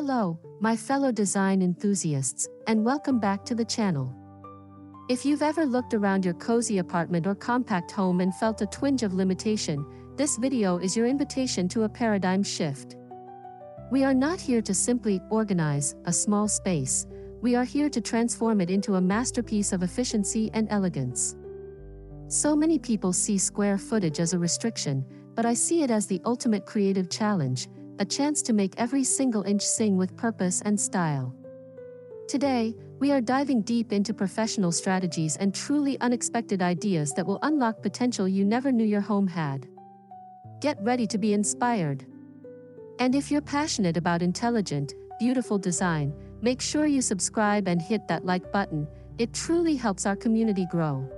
Hello, my fellow design enthusiasts, and welcome back to the channel. If you've ever looked around your cozy apartment or compact home and felt a twinge of limitation, this video is your invitation to a paradigm shift. We are not here to simply organize a small space, we are here to transform it into a masterpiece of efficiency and elegance. So many people see square footage as a restriction, but I see it as the ultimate creative challenge, a chance to make every single inch sing with purpose and style. Today, we are diving deep into professional strategies and truly unexpected ideas that will unlock potential you never knew your home had. Get ready to be inspired. And if you're passionate about intelligent, beautiful design, make sure you subscribe and hit that like button. It truly helps our community grow.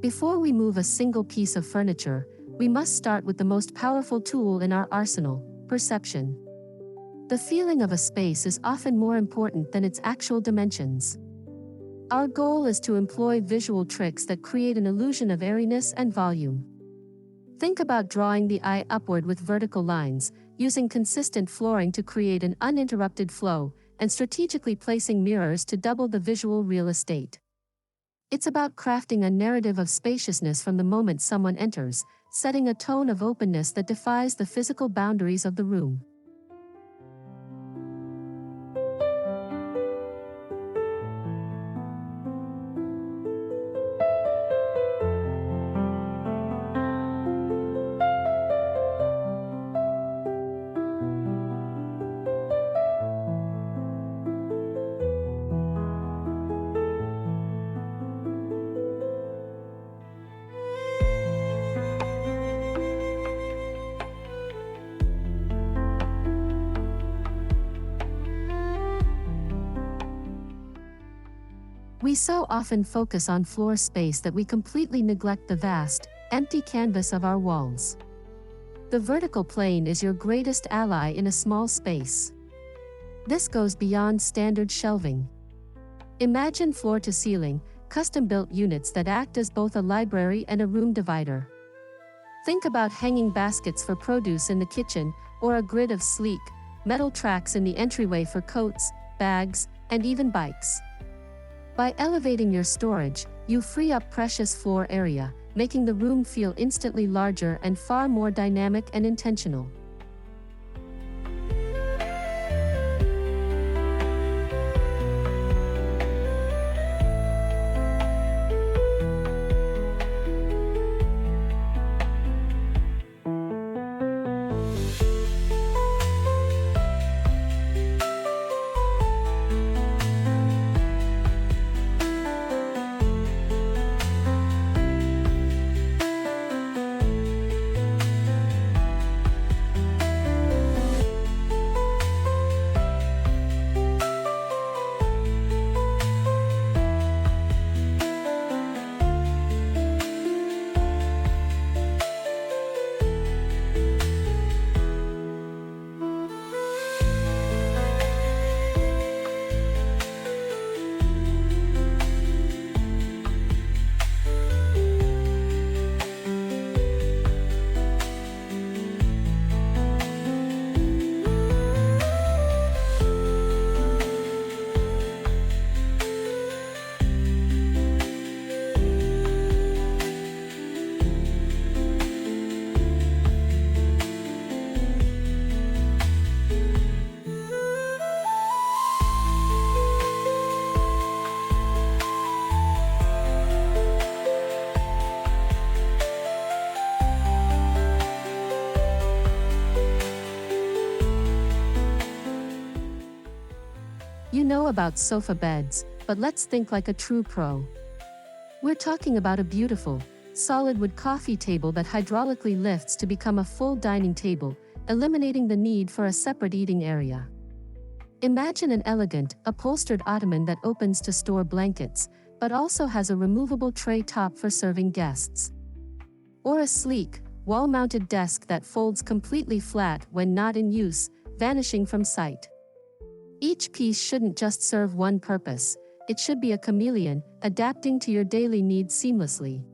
Before we move a single piece of furniture, we must start with the most powerful tool in our arsenal, perception. The feeling of a space is often more important than its actual dimensions. Our goal is to employ visual tricks that create an illusion of airiness and volume. Think about drawing the eye upward with vertical lines, using consistent flooring to create an uninterrupted flow, and strategically placing mirrors to double the visual real estate. It's about crafting a narrative of spaciousness from the moment someone enters, setting a tone of openness that defies the physical boundaries of the room. We so often focus on floor space that we completely neglect the vast, empty canvas of our walls. The vertical plane is your greatest ally in a small space. This goes beyond standard shelving. Imagine floor-to-ceiling, custom-built units that act as both a library and a room divider. Think about hanging baskets for produce in the kitchen, or a grid of sleek, metal tracks in the entryway for coats, bags, and even bikes. By elevating your storage, you free up precious floor area, making the room feel instantly larger and far more dynamic and intentional. You know about sofa beds, but let's think like a true pro. We're talking about a beautiful, solid wood coffee table that hydraulically lifts to become a full dining table, eliminating the need for a separate eating area. Imagine an elegant, upholstered ottoman that opens to store blankets, but also has a removable tray top for serving guests. Or a sleek, wall-mounted desk that folds completely flat when not in use, vanishing from sight. Each piece shouldn't just serve one purpose, it should be a chameleon, adapting to your daily needs seamlessly.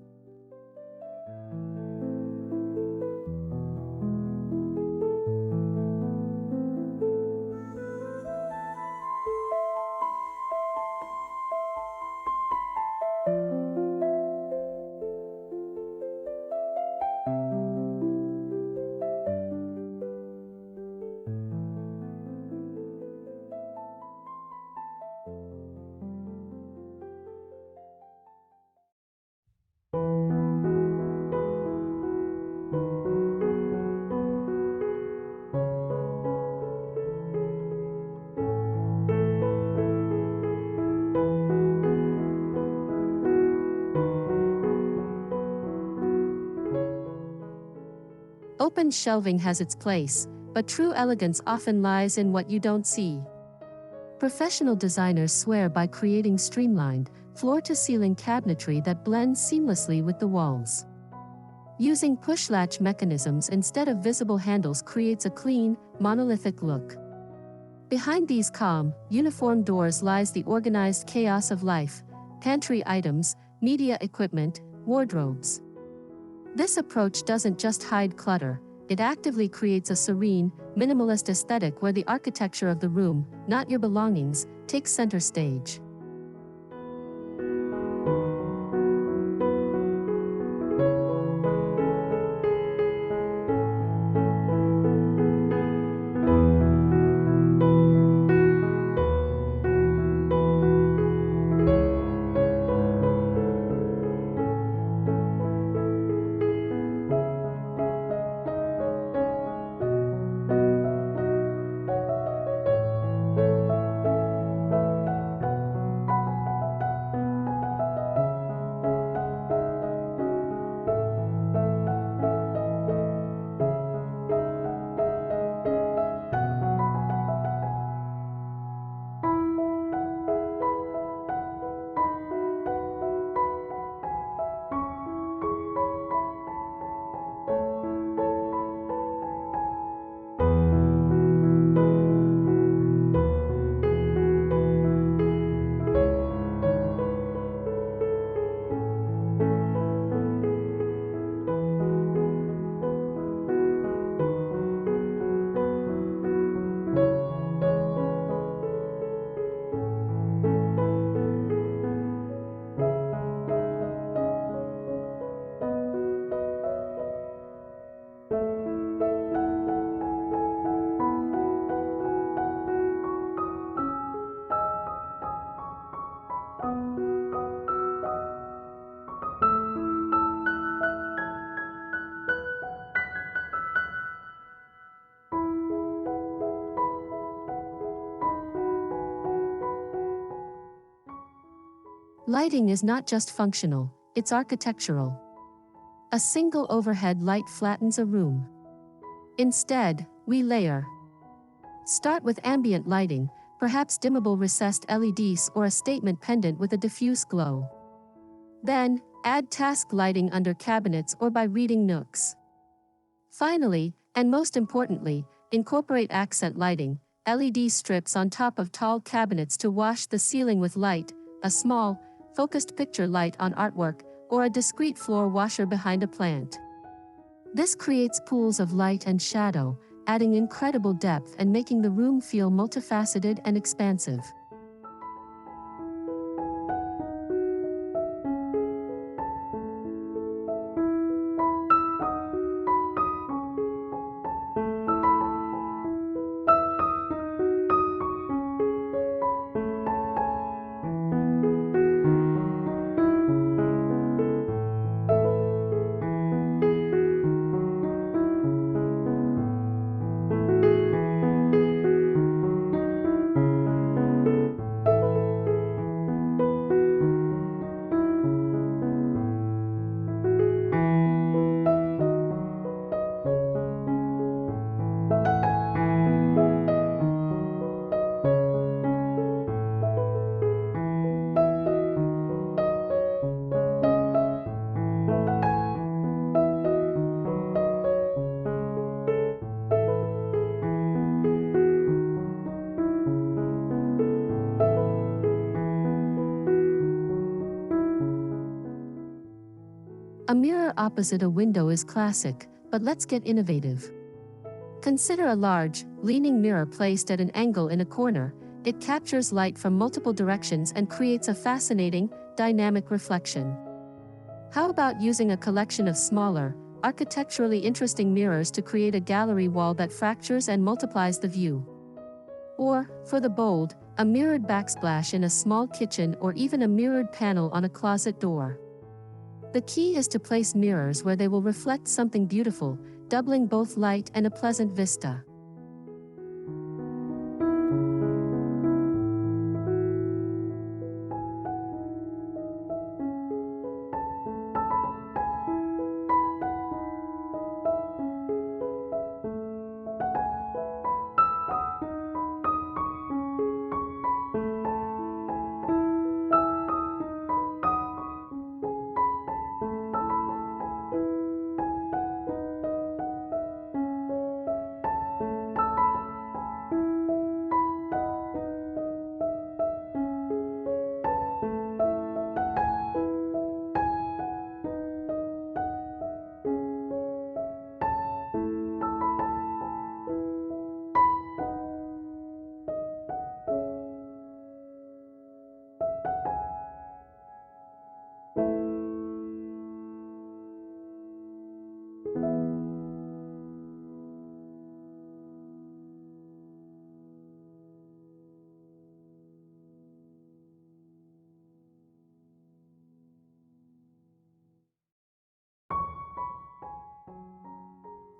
Open shelving has its place, but true elegance often lies in what you don't see. Professional designers swear by creating streamlined, floor-to-ceiling cabinetry that blends seamlessly with the walls. Using push-latch mechanisms instead of visible handles creates a clean, monolithic look. Behind these calm, uniform doors lies the organized chaos of life: pantry items, media equipment, wardrobes. This approach doesn't just hide clutter, it actively creates a serene, minimalist aesthetic where the architecture of the room, not your belongings, takes center stage. Lighting is not just functional, it's architectural. A single overhead light flattens a room. Instead, we layer. Start with ambient lighting, perhaps dimmable recessed LEDs or a statement pendant with a diffuse glow. Then, add task lighting under cabinets or by reading nooks. Finally, and most importantly, incorporate accent lighting, LED strips on top of tall cabinets to wash the ceiling with light, a small, focused picture light on artwork, or a discreet floor washer behind a plant. This creates pools of light and shadow, adding incredible depth and making the room feel multifaceted and expansive. A mirror opposite a window is classic, but let's get innovative. Consider a large, leaning mirror placed at an angle in a corner. It captures light from multiple directions and creates a fascinating, dynamic reflection. How about using a collection of smaller, architecturally interesting mirrors to create a gallery wall that fractures and multiplies the view? Or, for the bold, a mirrored backsplash in a small kitchen or even a mirrored panel on a closet door. The key is to place mirrors where they will reflect something beautiful, doubling both light and a pleasant vista.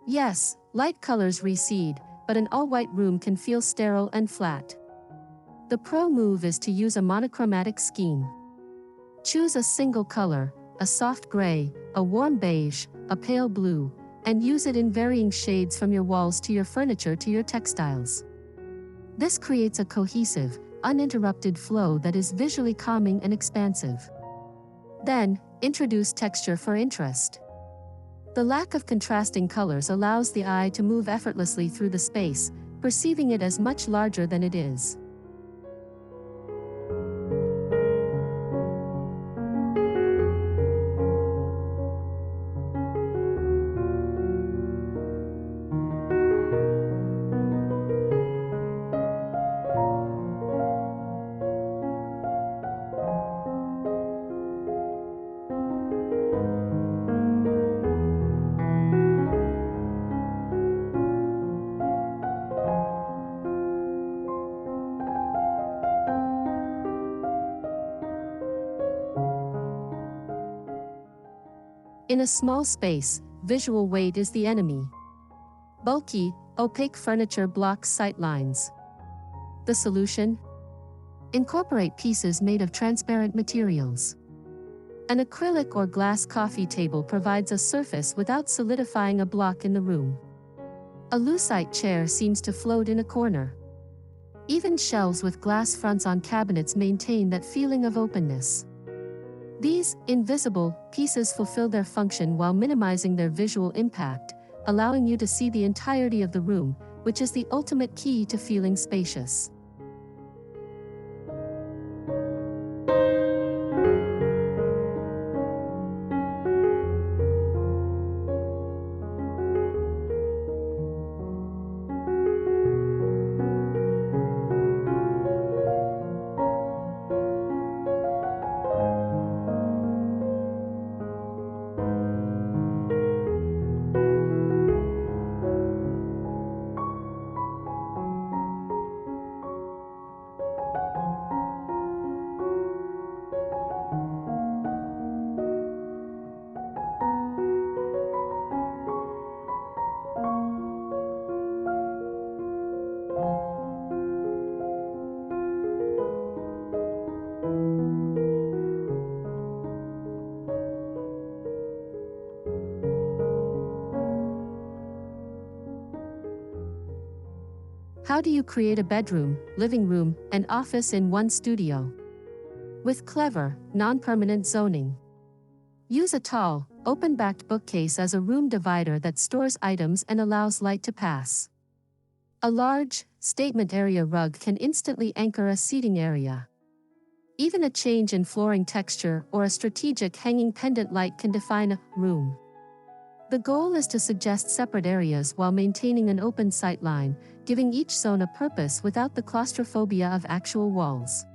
Yes, light colors recede, but an all-white room can feel sterile and flat. The pro move is to use a monochromatic scheme. Choose a single color, a soft gray, a warm beige, a pale blue, and use it in varying shades from your walls to your furniture to your textiles. This creates a cohesive, uninterrupted flow that is visually calming and expansive. Then, introduce texture for interest. The lack of contrasting colors allows the eye to move effortlessly through the space, perceiving it as much larger than it is. In a small space, visual weight is the enemy. Bulky, opaque furniture blocks sight lines. The solution? Incorporate pieces made of transparent materials. An acrylic or glass coffee table provides a surface without solidifying a block in the room. A lucite chair seems to float in a corner. Even shelves with glass fronts on cabinets maintain that feeling of openness. These invisible pieces fulfill their function while minimizing their visual impact, allowing you to see the entirety of the room, which is the ultimate key to feeling spacious. How do you create a bedroom, living room, and office in one studio? With clever, non-permanent zoning. Use a tall, open-backed bookcase as a room divider that stores items and allows light to pass. A large, statement area rug can instantly anchor a seating area. Even a change in flooring texture or a strategic hanging pendant light can define a room. The goal is to suggest separate areas while maintaining an open sight line, giving each zone a purpose without the claustrophobia of actual walls.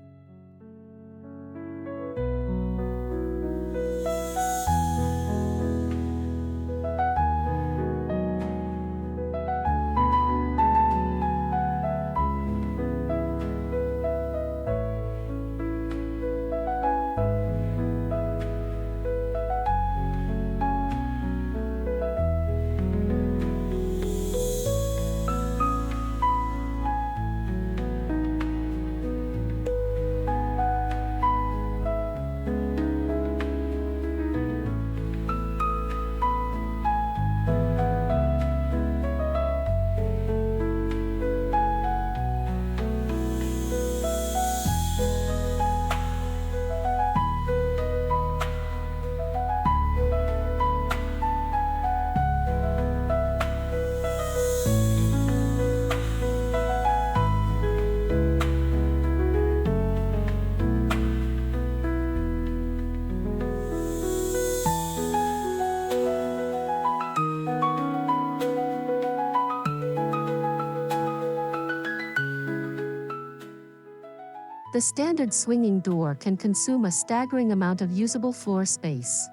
The standard swinging door can consume a staggering amount of usable floor space.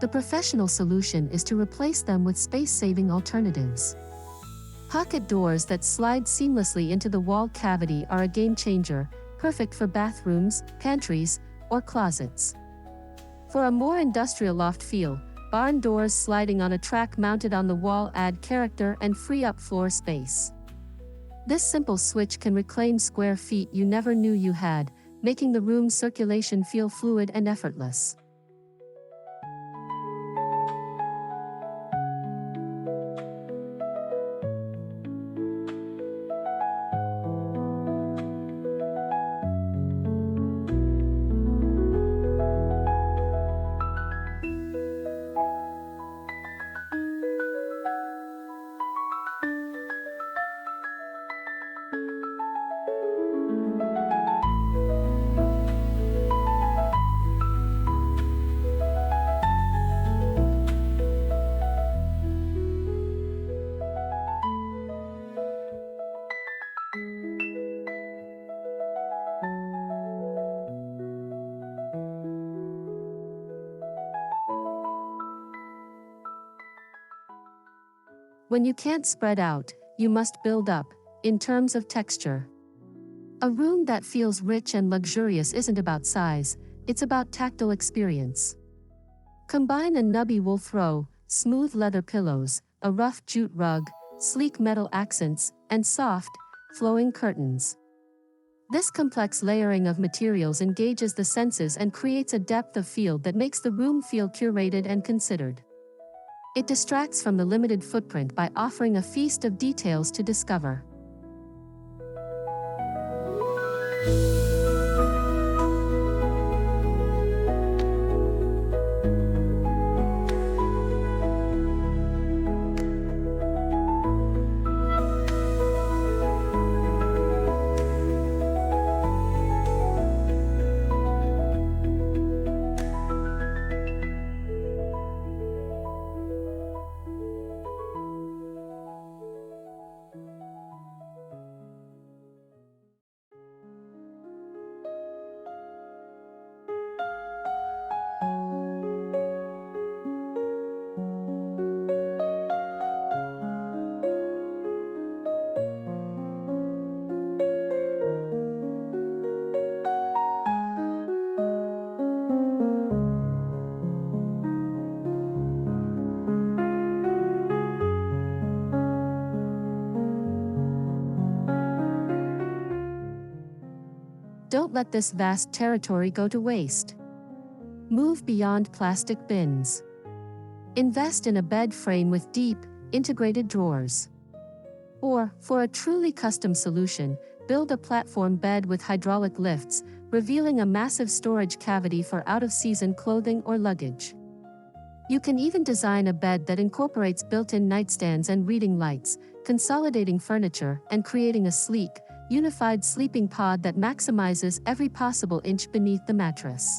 The professional solution is to replace them with space-saving alternatives. Pocket doors that slide seamlessly into the wall cavity are a game-changer, perfect for bathrooms, pantries, or closets. For a more industrial loft feel, barn doors sliding on a track mounted on the wall add character and free up floor space. This simple switch can reclaim square feet you never knew you had, making the room's circulation feel fluid and effortless. When you can't spread out, you must build up, in terms of texture. A room that feels rich and luxurious isn't about size, it's about tactile experience. Combine a nubby wool throw, smooth leather pillows, a rough jute rug, sleek metal accents, and soft, flowing curtains. This complex layering of materials engages the senses and creates a depth of field that makes the room feel curated and considered. It distracts from the limited footprint by offering a feast of details to discover. Don't let this vast territory go to waste. Move beyond plastic bins. Invest in a bed frame with deep, integrated drawers. Or, for a truly custom solution, build a platform bed with hydraulic lifts, revealing a massive storage cavity for out-of-season clothing or luggage. You can even design a bed that incorporates built-in nightstands and reading lights, consolidating furniture and creating a sleek, unified sleeping pod that maximizes every possible inch beneath the mattress.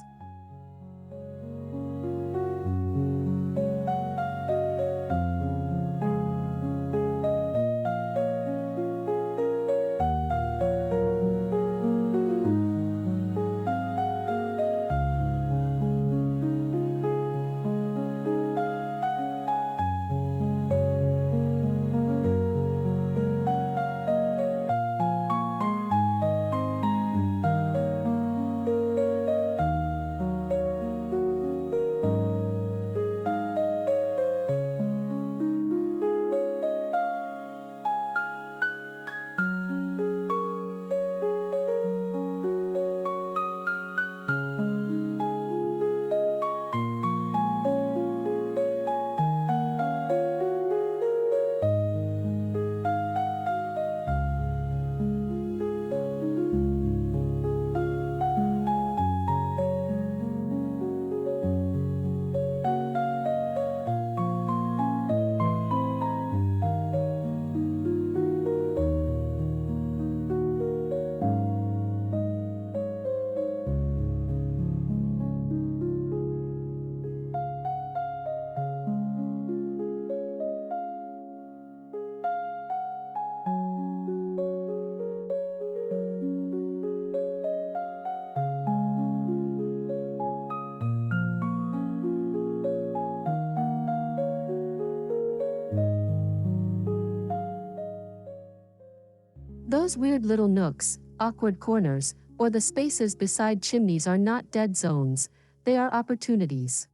Those weird little nooks, awkward corners, or the spaces beside chimneys are not dead zones, they are opportunities.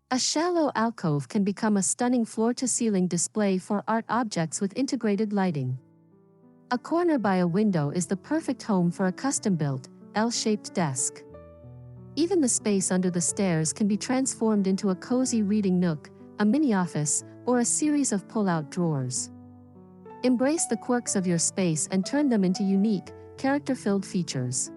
A shallow alcove can become a stunning floor-to-ceiling display for art objects with integrated lighting. A corner by a window is the perfect home for a custom-built, L-shaped desk. Even the space under the stairs can be transformed into a cozy reading nook, a mini office, or a series of pull-out drawers. Embrace the quirks of your space and turn them into unique, character-filled features.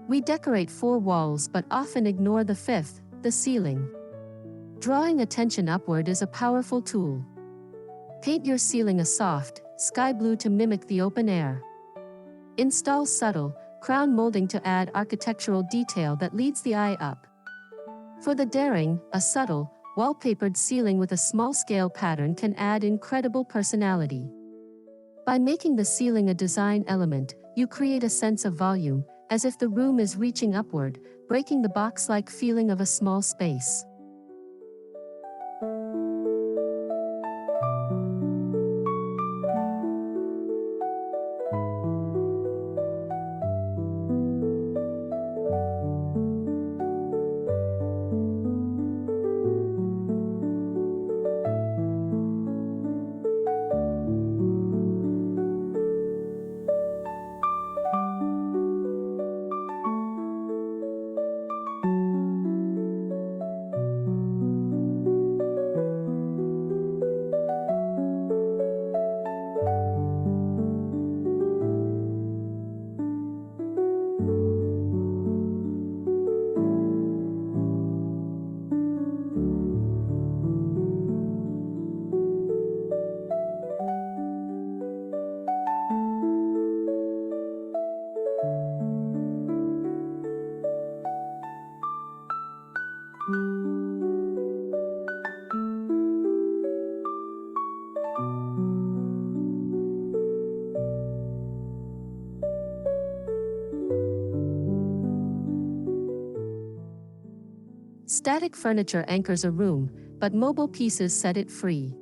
We decorate 4 walls but often ignore the 5th, the ceiling. Drawing attention upward is a powerful tool. Paint your ceiling a soft, sky blue to mimic the open air. Install subtle, crown molding to add architectural detail that leads the eye up. For the daring, a subtle, wallpapered ceiling with a small-scale pattern can add incredible personality. By making the ceiling a design element, you create a sense of volume, as if the room is reaching upward, breaking the box-like feeling of a small space. Static furniture anchors a room, but mobile pieces set it free.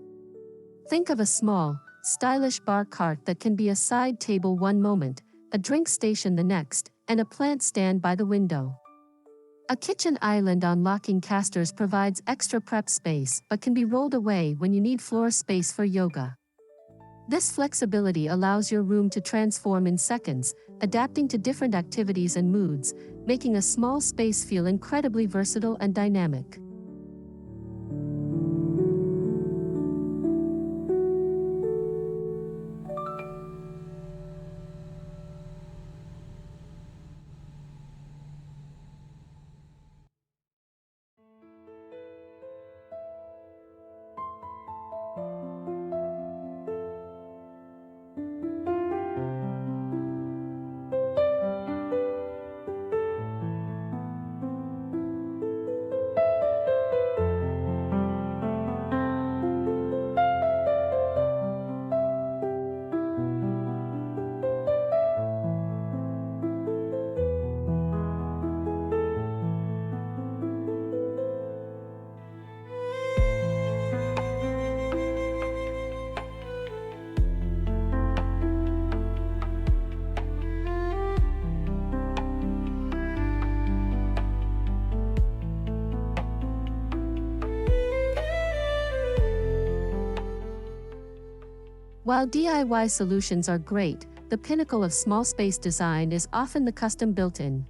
Think of a small, stylish bar cart that can be a side table one moment, a drink station the next, and a plant stand by the window. A kitchen island on locking casters provides extra prep space but can be rolled away when you need floor space for yoga. This flexibility allows your room to transform in seconds, adapting to different activities and moods, making a small space feel incredibly versatile and dynamic. While DIY solutions are great, the pinnacle of small space design is often the custom built-in.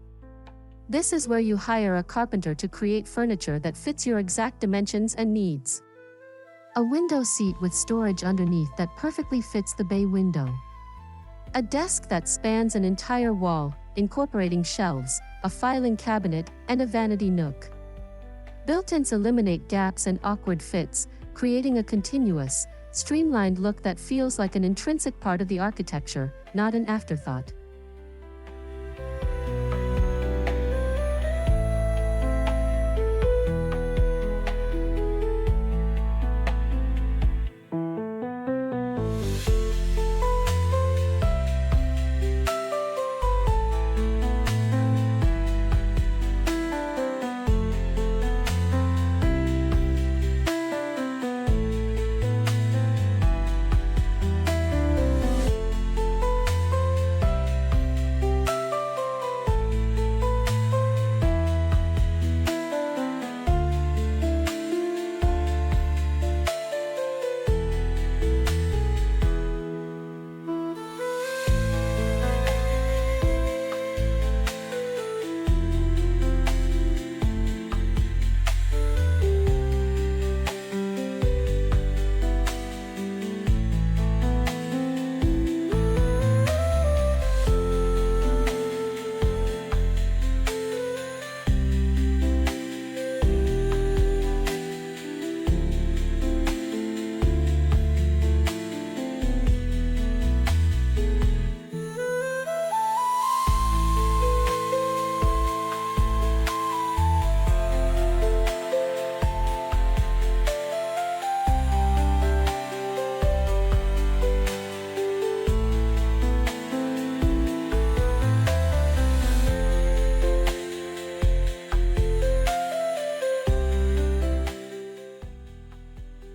This is where you hire a carpenter to create furniture that fits your exact dimensions and needs. A window seat with storage underneath that perfectly fits the bay window. A desk that spans an entire wall, incorporating shelves, a filing cabinet, and a vanity nook. Built-ins eliminate gaps and awkward fits, creating a continuous, streamlined look that feels like an intrinsic part of the architecture, not an afterthought.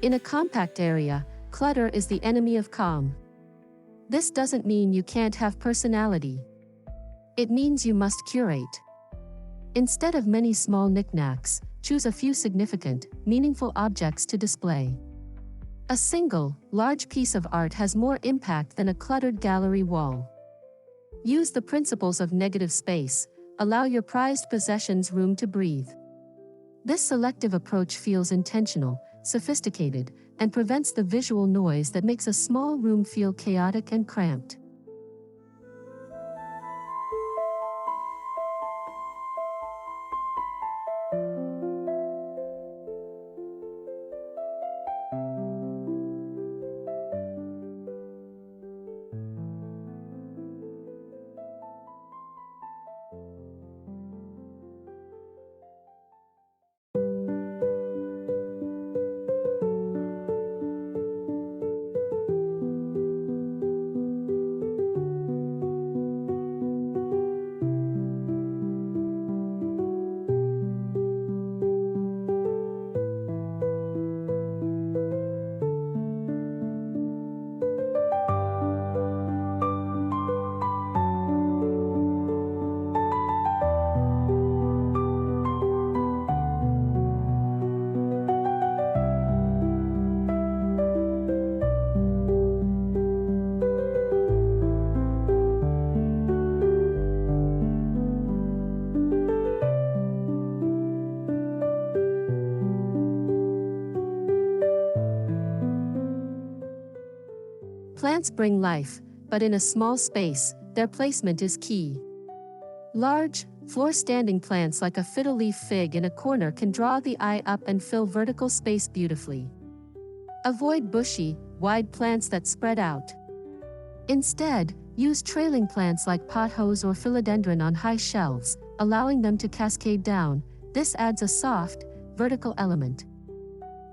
In a compact area, clutter is the enemy of calm. This doesn't mean you can't have personality. It means you must curate. Instead of many small knickknacks, choose a few significant, meaningful objects to display. A single, large piece of art has more impact than a cluttered gallery wall. Use the principles of negative space. Allow your prized possessions room to breathe. This selective approach feels intentional, sophisticated, and prevents the visual noise that makes a small room feel chaotic and cramped. Plants bring life, but in a small space, their placement is key. Large, floor-standing plants like a fiddle-leaf fig in a corner can draw the eye up and fill vertical space beautifully. Avoid bushy, wide plants that spread out. Instead, use trailing plants like pothos or philodendron on high shelves, allowing them to cascade down. This adds a soft, vertical element.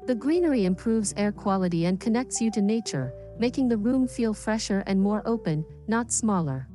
The greenery improves air quality and connects you to nature, making the room feel fresher and more open, not smaller.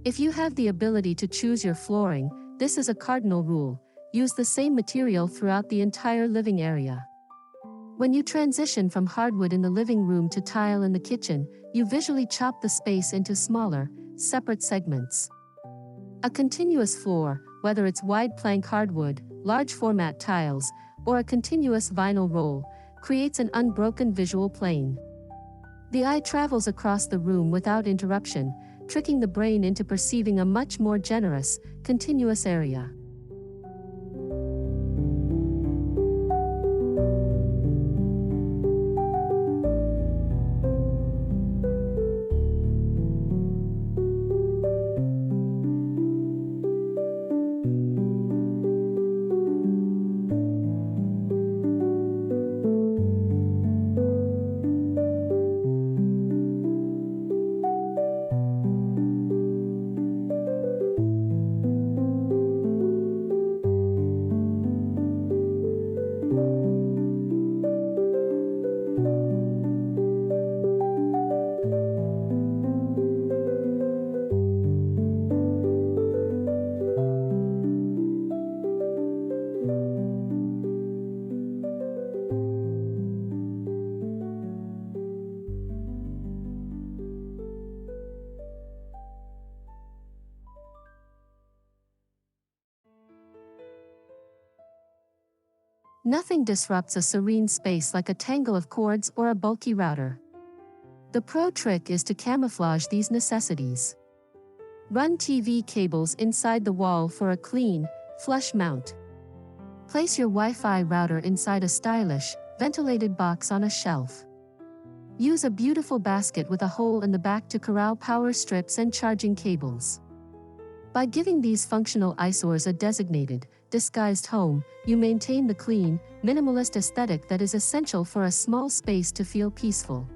If you have the ability to choose your flooring, this is a cardinal rule: use the same material throughout the entire living area. When you transition from hardwood in the living room to tile in the kitchen, you visually chop the space into smaller, separate segments. A continuous floor, whether it's wide plank hardwood, large format tiles, or a continuous vinyl roll, creates an unbroken visual plane. The eye travels across the room without interruption, tricking the brain into perceiving a much more generous, continuous area. Nothing disrupts a serene space like a tangle of cords or a bulky router. The pro trick is to camouflage these necessities. Run TV cables inside the wall for a clean, flush mount. Place your Wi-Fi router inside a stylish, ventilated box on a shelf. Use a beautiful basket with a hole in the back to corral power strips and charging cables. By giving these functional eyesores a designated, disguised home, you maintain the clean, minimalist aesthetic that is essential for a small space to feel peaceful.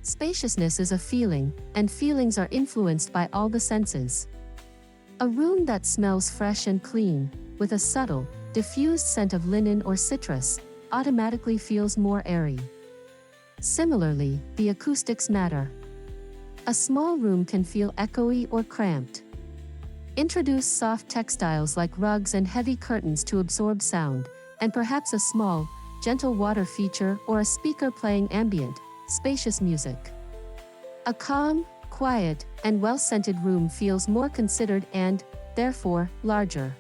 Spaciousness is a feeling, and feelings are influenced by all the senses. A room that smells fresh and clean, with a subtle, diffused scent of linen or citrus, automatically feels more airy. Similarly, the acoustics matter. A small room can feel echoey or cramped. Introduce soft textiles like rugs and heavy curtains to absorb sound, and perhaps a small, gentle water feature or a speaker playing ambient, spacious music. A calm, quiet, and well-scented room feels more considered and, therefore, larger.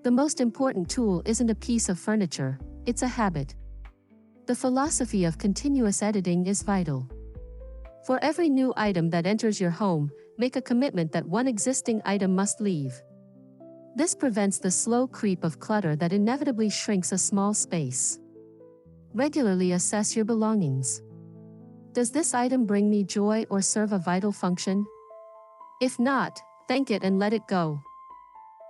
The most important tool isn't a piece of furniture, it's a habit. The philosophy of continuous editing is vital. For every new item that enters your home, make a commitment that one existing item must leave. This prevents the slow creep of clutter that inevitably shrinks a small space. Regularly assess your belongings. Does this item bring me joy or serve a vital function? If not, thank it and let it go.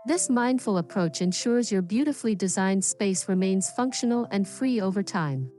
This mindful approach ensures your beautifully designed space remains functional and free over time.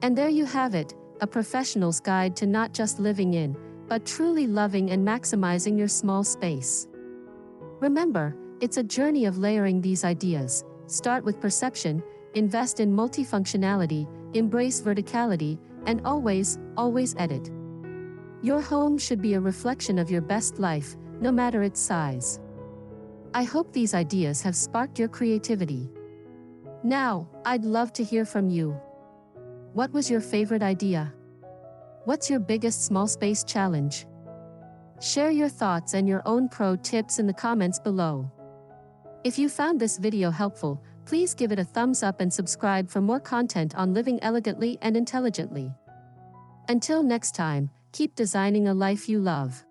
And there you have it, a professional's guide to not just living in, but truly loving and maximizing your small space. Remember, it's a journey of layering these ideas, Start with perception, invest in multifunctionality, embrace verticality, and always edit. Your home should be a reflection of your best life, no matter its size. I hope these ideas have sparked your creativity. Now, I'd love to hear from you. What was your favorite idea? What's your biggest small space challenge? Share your thoughts and your own pro tips in the comments below. If you found this video helpful, please give it a thumbs up and subscribe for more content on living elegantly and intelligently. Until next time, keep designing a life you love.